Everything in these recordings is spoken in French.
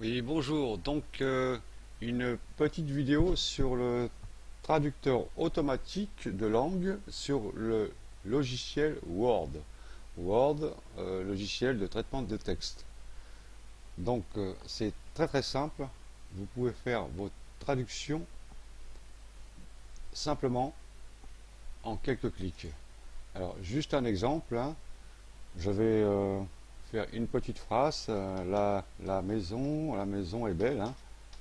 Oui, bonjour. Donc, une petite vidéo sur le traducteur automatique de langue sur le logiciel Word. Word, logiciel de traitement de texte. Donc, c'est très très simple. Vous pouvez faire vos traductions simplement en quelques clics. Alors, juste un exemple, hein. Je vais faire une petite phrase. La maison est belle, hein.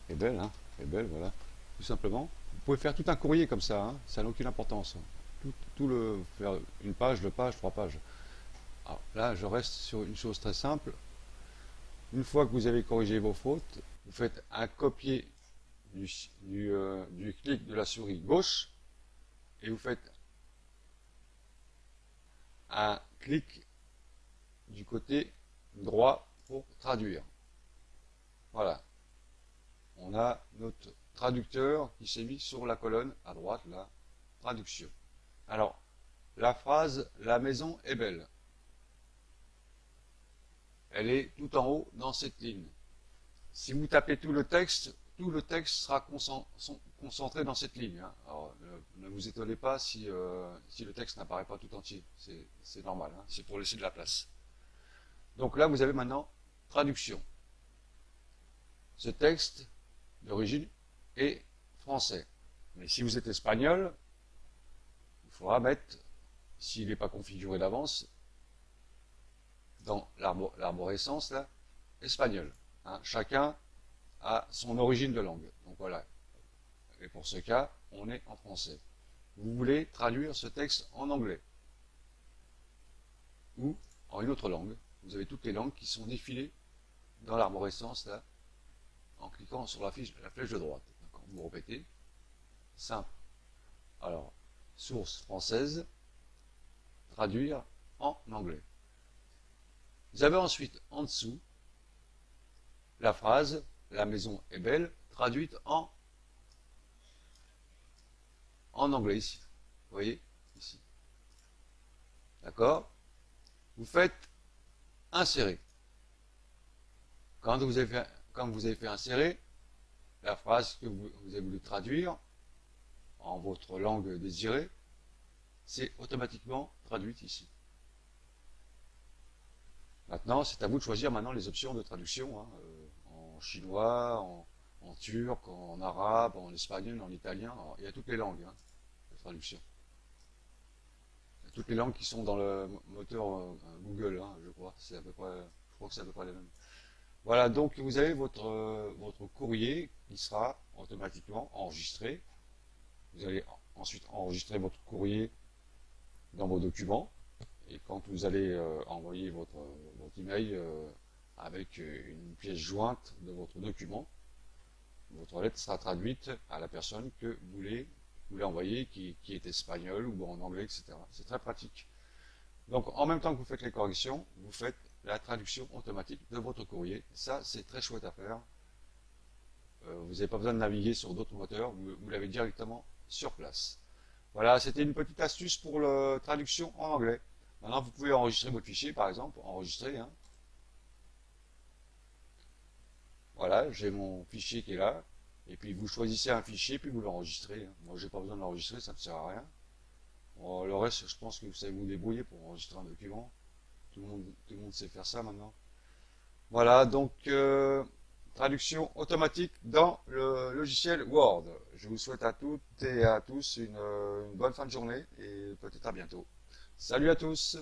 Est belle, hein, est belle, voilà. Tout simplement. Vous pouvez faire tout un courrier comme ça, hein, ça n'a aucune importance. Faire une page, deux pages, trois pages. Alors là, je reste sur une chose très simple. Une fois que vous avez corrigé vos fautes, vous faites un copier du clic de la souris gauche et vous faites un clic du côté droit pour traduire. Voilà. On a notre traducteur qui s'est mis sur la colonne à droite, là, traduction. Alors, la phrase "la maison est belle", elle est tout en haut dans cette ligne. Si vous tapez tout le texte sera concentré dans cette ligne, hein. Alors, ne vous étonnez pas si le texte n'apparaît pas tout entier. C'est normal, hein. C'est pour laisser de la place. Donc là, vous avez maintenant traduction. Ce texte, d'origine, est français. Mais si vous êtes espagnol, il faudra mettre, s'il n'est pas configuré d'avance, dans l'arborescence, là, espagnol. Hein. Chacun a son origine de langue. Donc voilà. Et pour ce cas, on est en français. Vous voulez traduire ce texte en anglais ou en une autre langue. Vous avez toutes les langues qui sont défilées dans l'arborescence, là, en cliquant sur la flèche de droite. Vous répétez. Simple. Alors, source française, traduire en anglais. Vous avez ensuite en dessous la phrase "la maison est belle", traduite en anglais ici. Vous voyez ici. D'accord? Vous faites insérer. Quand vous avez fait insérer la phrase que vous avez voulu traduire en votre langue désirée, c'est automatiquement traduite ici. Maintenant, c'est à vous de choisir maintenant les options de traduction, hein, en chinois, en turc, en arabe, en espagnol, en italien. Alors, il y a toutes les langues, hein, de traduction. Il y a toutes les langues qui sont dans le moteur Google, hein, je crois. Je crois que c'est à peu près les mêmes. Voilà, donc vous avez votre courrier qui sera automatiquement enregistré. Vous allez ensuite enregistrer votre courrier dans vos documents. Et quand vous allez envoyer votre email avec une pièce jointe de votre document, votre lettre sera traduite à la personne que vous voulez envoyer, qui est espagnole ou en anglais, etc. C'est très pratique. Donc, en même temps que vous faites les corrections, vous faites la traduction automatique de votre courrier. Ça, c'est très chouette à faire. Vous n'avez pas besoin de naviguer sur d'autres moteurs, vous l'avez directement sur place. Voilà, c'était une petite astuce pour la traduction en anglais. Maintenant, vous pouvez enregistrer votre fichier, par exemple, enregistrer, hein. Voilà, j'ai mon fichier qui est là, et puis vous choisissez un fichier, puis vous l'enregistrez, hein. Moi, j'ai pas besoin de l'enregistrer, ça ne sert à rien. Bon, le reste, je pense que vous savez vous débrouiller pour enregistrer un document. Tout le monde sait faire ça maintenant. Voilà, donc traduction automatique dans le logiciel Word. Je vous souhaite à toutes et à tous une bonne fin de journée et peut-être à bientôt. Salut à tous!